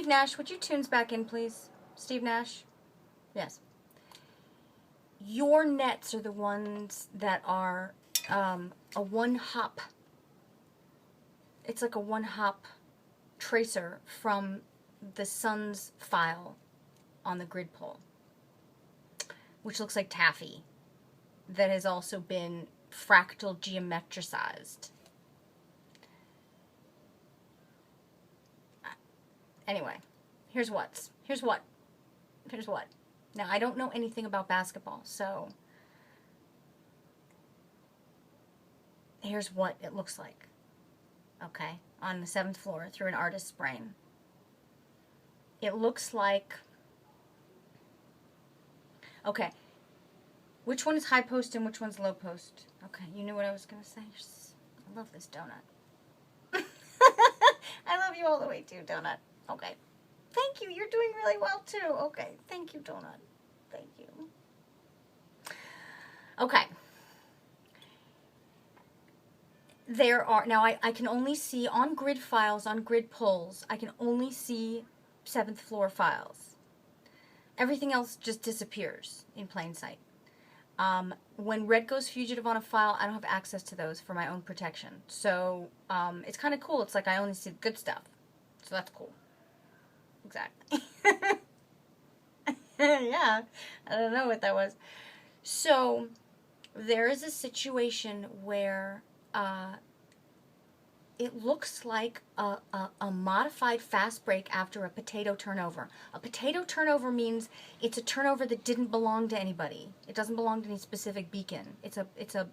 Steve Nash, would you tunes back in, please? Steve Nash? Yes. Your nets are the ones that are a one-hop. It's like a one-hop tracer from the sun's file on the grid pole, which looks like taffy, that has also been fractal geometricized. Anyway, here's what. Now, I don't know anything about basketball, so here's what it looks like, okay, on the 7th floor through an artist's brain. It looks like, okay, which one is high post and which one's low post? Okay, you knew what I was going to say. I love this donut. I love you all the way too, donut. Okay. Thank you. You're doing really well too. Okay. Thank you, donut. Thank you. Okay. There are, now I can only see on grid files, on grid polls, I can only see 7th floor files. Everything else just disappears in plain sight. When red goes fugitive on a file, I don't have access to those for my own protection. So it's kind of cool. It's like I only see the good stuff. So that's cool. Exactly. Yeah, I don't know what that was. So there is a situation where it looks like a modified fast break after a potato turnover. A potato turnover means it's a turnover that didn't belong to anybody. It doesn't belong to any specific beacon. It's a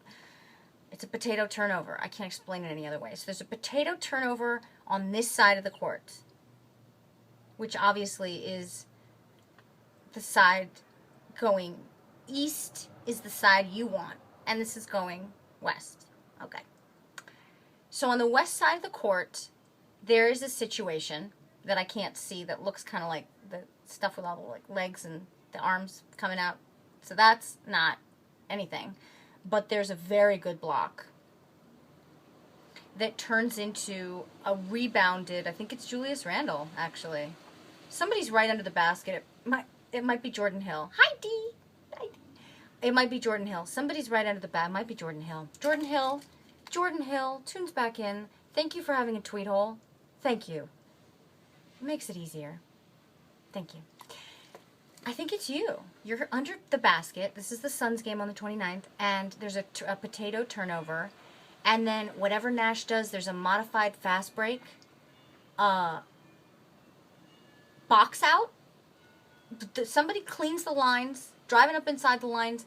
potato turnover. I can't explain it any other way. So there's a potato turnover on this side of the court, which obviously is the side going east is the side you want, and this is going west. Okay. So on the west side of the court, there is a situation that I can't see that looks kind of like the stuff with all the like legs and the arms coming out. So that's not anything. But there's a very good block that turns into a rebounded, I think it's Julius Randle, actually. Somebody's right under the basket. It might be Jordan Hill. Hi, Dee. Hi, Dee. It might be Jordan Hill. Somebody's right under the basket. It might be Jordan Hill. Jordan Hill, tunes back in. Thank you for having a tweet hole. Thank you. It makes it easier. Thank you. I think it's you. You're under the basket. This is the Suns game on the 29th, and there's a potato turnover. And then whatever Nash does, there's a modified fast break. Box out. Somebody cleans the lines, driving up inside the lines.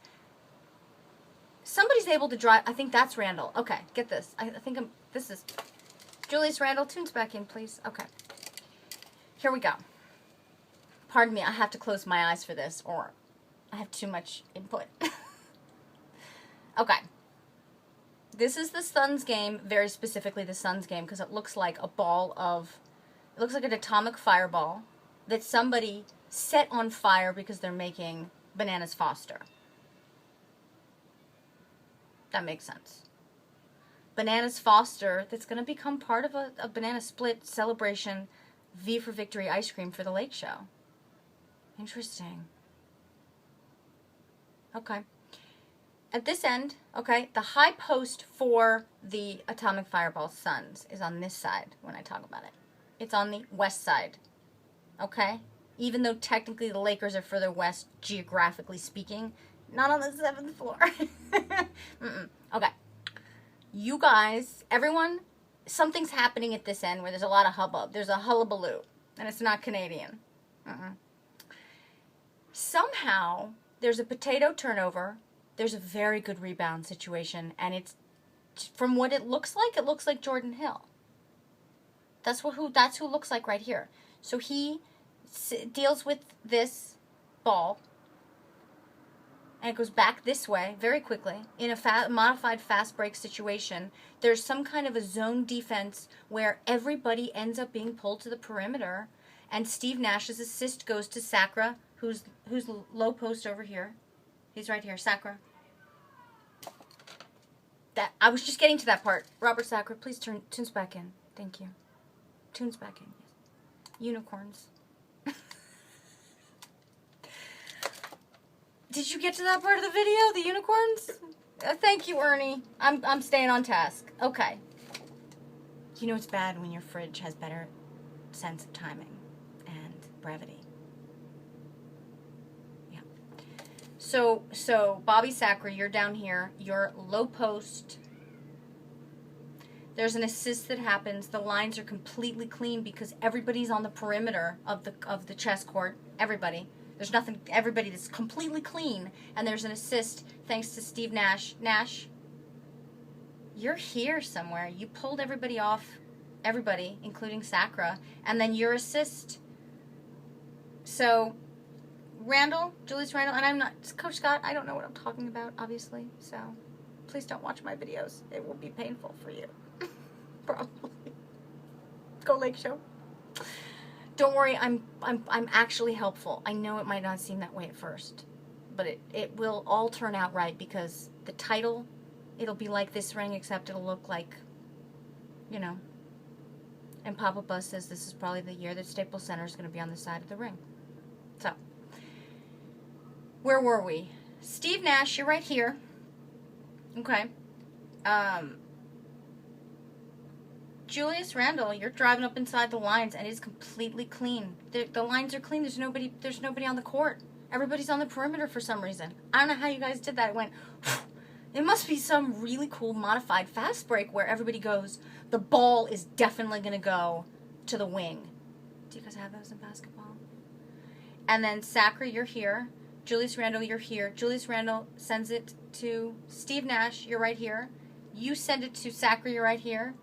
Somebody's able to drive. I think that's Randle. Okay, get this. I think this is Julius Randle. Tunes back in, please. Okay. Here we go. Pardon me, I have to close my eyes for this, or I have too much input. Okay. This is the Suns game, very specifically the Suns game, because it looks like a ball of, it looks like an atomic fireball that somebody set on fire because they're making Bananas Foster. That makes sense. Bananas Foster, that's going to become part of a banana split celebration, V for Victory ice cream for the Lake Show. Interesting. Okay. At this end, okay, the high post for the Atomic Fireball Suns is on this side when I talk about it. It's on the west side. Okay? Even though technically the Lakers are further west, geographically speaking, not on the 7th floor. Okay. You guys, everyone, something's happening at this end where there's a lot of hubbub. There's a hullabaloo, and it's not Canadian. Somehow, there's a potato turnover. There's a very good rebound situation, and it's, from what it looks like Jordan Hill. That's who looks like right here. So he deals with this ball, and it goes back this way very quickly in a modified fast break situation. There's some kind of a zone defense where everybody ends up being pulled to the perimeter, and Steve Nash's assist goes to Sacre, who's low post over here. He's right here, Sacre. That I was just getting to that part. Robert Sacre, please tunes back in. Thank you. Tunes back in. Yes. Unicorns. Did you get to that part of the video? The unicorns? Thank you, Ernie. I'm staying on task. Okay. You know it's bad when your fridge has better sense of timing and brevity. Yeah. So Bobby Sacre, you're down here. You're low post. There's an assist that happens. The lines are completely clean because everybody's on the perimeter of the chess court. Everybody. There's nothing. Everybody that's completely clean. And there's an assist thanks to Steve Nash. Nash, you're here somewhere. You pulled everybody off. Everybody, including Sacre. And then your assist. So, Randle, Julius Randle, and I'm not, Coach Scott, I don't know what I'm talking about, obviously. So, please don't watch my videos. It will be painful for you. Probably. Go Lake Show. Don't worry, I'm actually helpful. I know it might not seem that way at first, but it will all turn out right because the title, it'll be like this ring, except it'll look like, you know. And Papa Buzz says this is probably the year that Staples Center is going to be on the side of the ring. So, where were we? Steve Nash, you're right here. Okay. Julius Randle, you're driving up inside the lines, and it's completely clean. The lines are clean. There's nobody on the court. Everybody's on the perimeter for some reason. I don't know how you guys did that. It went. It must be some really cool modified fast break where everybody goes. The ball is definitely going to go to the wing. Do you guys have those in basketball? And then Sacre, you're here. Julius Randle, you're here. Julius Randle sends it to Steve Nash. You're right here. You send it to Sacre. You're right here.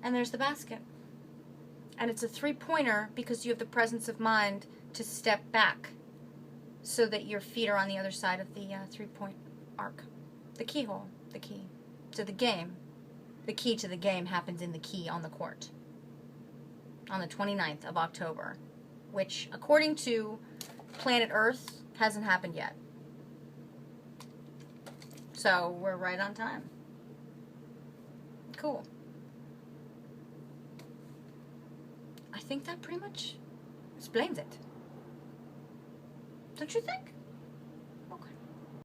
And there's the basket. And it's a three-pointer because you have the presence of mind to step back so that your feet are on the other side of the three-point arc. The keyhole. The key to the game. The key to the game happens in the key on the court. On the 29th of October. Which, according to Planet Earth, hasn't happened yet. So, we're right on time. Cool. I think that pretty much explains it. Don't you think?